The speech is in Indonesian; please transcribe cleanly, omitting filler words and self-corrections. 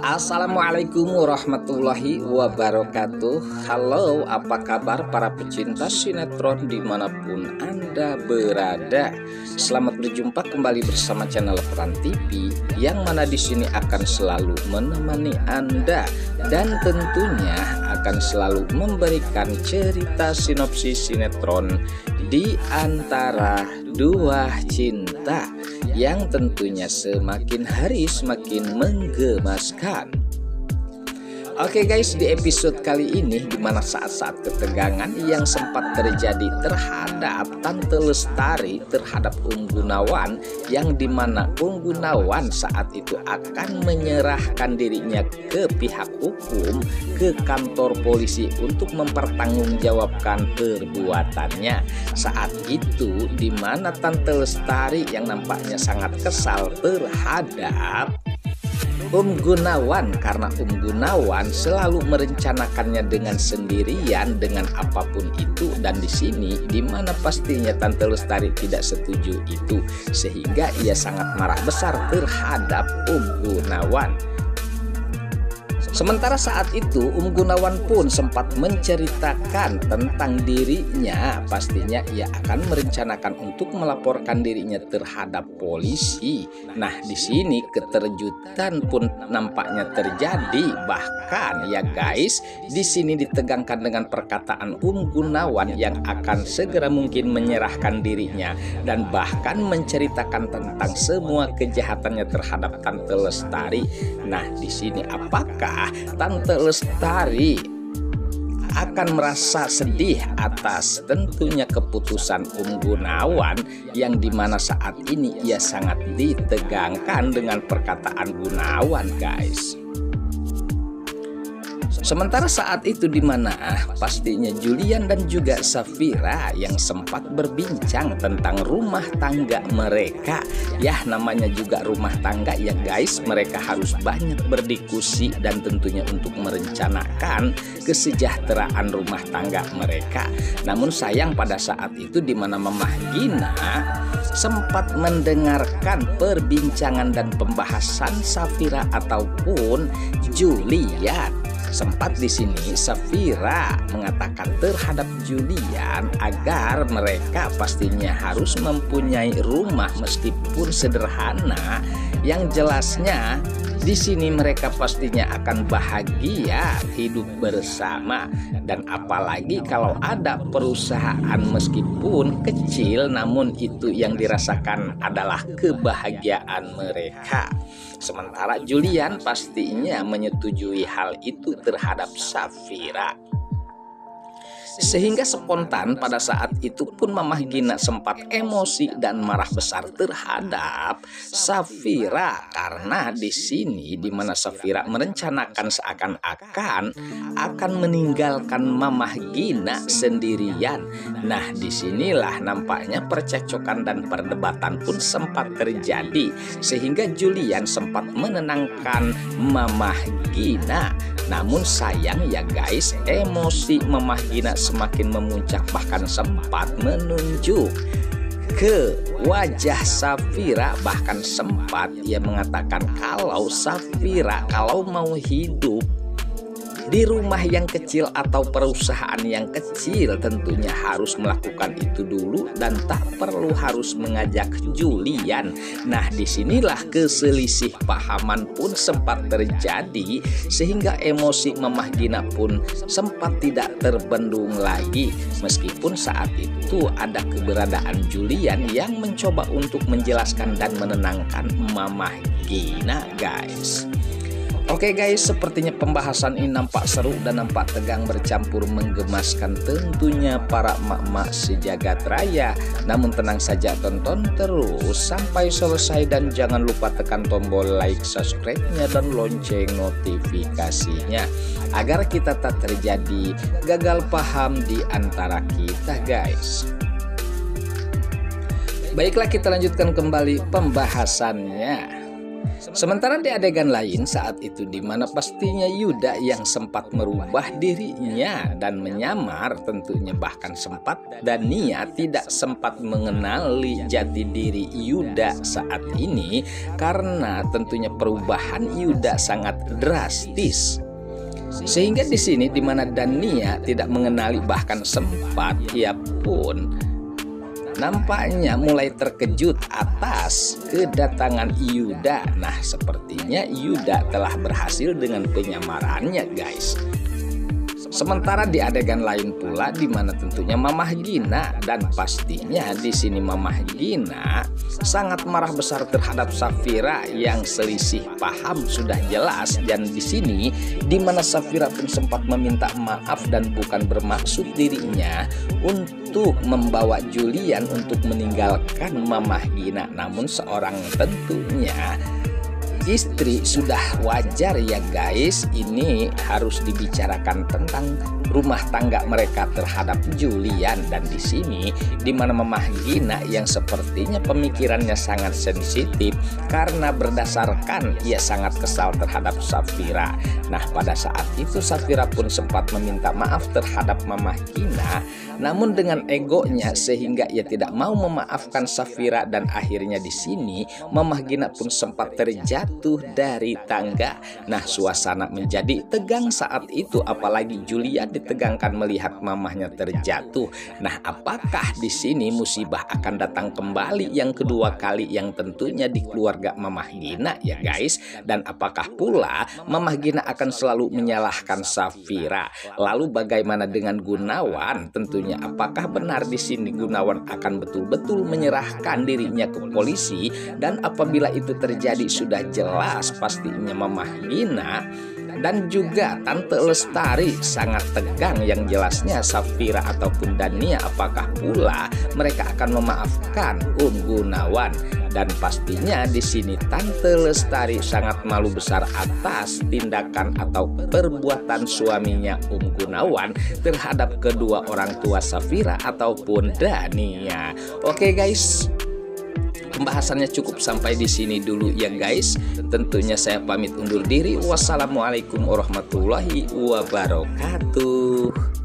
Assalamualaikum warahmatullahi wabarakatuh. Halo, apa kabar para pecinta sinetron dimanapun Anda berada? Selamat berjumpa kembali bersama channel Peran TV, yang mana di sini akan selalu menemani Anda dan tentunya akan selalu memberikan cerita sinopsis sinetron di antara dua cinta yang tentunya semakin hari semakin menggemaskan. Oke guys, di episode kali ini dimana saat-saat ketegangan yang sempat terjadi terhadap Tante Lestari terhadap Gunawan, yang dimana Gunawan saat itu akan menyerahkan dirinya ke pihak hukum, ke kantor polisi untuk mempertanggungjawabkan perbuatannya. Saat itu dimana Tante Lestari yang nampaknya sangat kesal terhadap Gunawan, karena Gunawan selalu merencanakannya dengan sendirian dengan apapun itu, dan di sini dimana pastinya Tante Lestari tidak setuju itu, sehingga ia sangat marah besar terhadap Gunawan. Sementara saat itu Gunawan pun sempat menceritakan tentang dirinya, pastinya ia akan merencanakan untuk melaporkan dirinya terhadap polisi. Nah, di sini keterjutan pun nampaknya terjadi. Bahkan ya guys, di sini ditegangkan dengan perkataan Gunawan yang akan segera mungkin menyerahkan dirinya dan bahkan menceritakan tentang semua kejahatannya terhadap Tante Lestari. Nah, di sini apakah Tante Lestari akan merasa sedih atas tentunya keputusan Gunawan, yang dimana saat ini ia sangat ditegangkan dengan perkataan Gunawan guys. Sementara saat itu dimana pastinya Julian dan juga Safira yang sempat berbincang tentang rumah tangga mereka. Ya, namanya juga rumah tangga ya guys, mereka harus banyak berdiskusi dan tentunya untuk merencanakan kesejahteraan rumah tangga mereka. Namun sayang pada saat itu dimana Mamah Gina sempat mendengarkan perbincangan dan pembahasan Safira ataupun Julian. Sempat di sini Safira mengatakan terhadap Julian agar mereka pastinya harus mempunyai rumah meskipun sederhana, yang jelasnya di sini mereka pastinya akan bahagia hidup bersama, dan apalagi kalau ada perusahaan meskipun kecil namun itu yang dirasakan adalah kebahagiaan mereka. Sementara Julian pastinya menyetujui hal itu terhadap Safira. Sehingga spontan pada saat itu pun Mamah Gina sempat emosi dan marah besar terhadap Safira, karena di sini dimana Safira merencanakan seakan-akan akan meninggalkan Mamah Gina sendirian. Nah, disinilah nampaknya percekcokan dan perdebatan pun sempat terjadi, sehingga Julian sempat menenangkan Mamah Gina. Namun sayang ya guys, emosi Mamah Gina semakin memuncak, bahkan sempat menunjuk ke wajah Safira. Bahkan sempat ia mengatakan kalau Safira kalau mau hidup di rumah yang kecil atau perusahaan yang kecil tentunya harus melakukan itu dulu dan tak perlu harus mengajak Julian. Nah, disinilah keselisih pahaman pun sempat terjadi, sehingga emosi Mamah Gina pun sempat tidak terbendung lagi, meskipun saat itu ada keberadaan Julian yang mencoba untuk menjelaskan dan menenangkan Mamah Gina guys. Oke guys, sepertinya pembahasan ini nampak seru dan nampak tegang bercampur menggemaskan tentunya para emak-emak sejagat raya. Namun tenang saja, tonton terus sampai selesai dan jangan lupa tekan tombol like, subscribe-nya dan lonceng notifikasinya agar kita tak terjadi gagal paham di antara kita guys. Baiklah, kita lanjutkan kembali pembahasannya. Sementara di adegan lain saat itu di mana pastinya Yuda yang sempat merubah dirinya dan menyamar tentunya, bahkan sempat Dania tidak sempat mengenali jati diri Yuda saat ini karena tentunya perubahan Yuda sangat drastis. Sehingga di sini di mana Dania tidak mengenali, bahkan sempat ia pun nampaknya mulai terkejut atas kedatangan Yuda. Nah, sepertinya Yuda telah berhasil dengan penyamarannya, guys. Sementara di adegan lain pula di mana tentunya Mamah Gina, dan pastinya di sini Mamah Gina sangat marah besar terhadap Safira yang selisih paham sudah jelas, dan di sini di mana Safira pun sempat meminta maaf dan bukan bermaksud dirinya untuk membawa Julian untuk meninggalkan Mamah Gina, namun seorang tentunya istri sudah wajar ya guys, ini harus dibicarakan tentang rumah tangga mereka terhadap Julian. Dan di sini di mana Mamah Gina yang sepertinya pemikirannya sangat sensitif karena berdasarkan ia sangat kesal terhadap Safira. Nah, pada saat itu Safira pun sempat meminta maaf terhadap Mamah Gina, namun dengan egonya sehingga ia tidak mau memaafkan Safira, dan akhirnya di sini Mamah Gina pun sempat terjatuh dari tangga. Nah, suasana menjadi tegang saat itu, apalagi Julian ditegangkan melihat mamahnya terjatuh. Nah, apakah di sini musibah akan datang kembali yang kedua kali yang tentunya di keluarga Mamah Gina ya guys? Dan apakah pula Mamah Gina akan selalu menyalahkan Safira? Lalu bagaimana dengan Gunawan? Tentunya apakah benar di sini Gunawan akan betul-betul menyerahkan dirinya ke polisi? Dan apabila itu terjadi sudah jelas pastinya Mamah Gina dan juga Tante Lestari sangat tegang, yang jelasnya Safira ataupun Dania apakah pula mereka akan memaafkan Gunawan. Dan pastinya di sini Tante Lestari sangat malu besar atas tindakan atau perbuatan suaminya Gunawan terhadap kedua orang tua Safira ataupun Dania. Oke guys, pembahasannya cukup sampai di sini dulu ya guys. Tentunya saya pamit undur diri. Wassalamualaikum warahmatullahi wabarakatuh.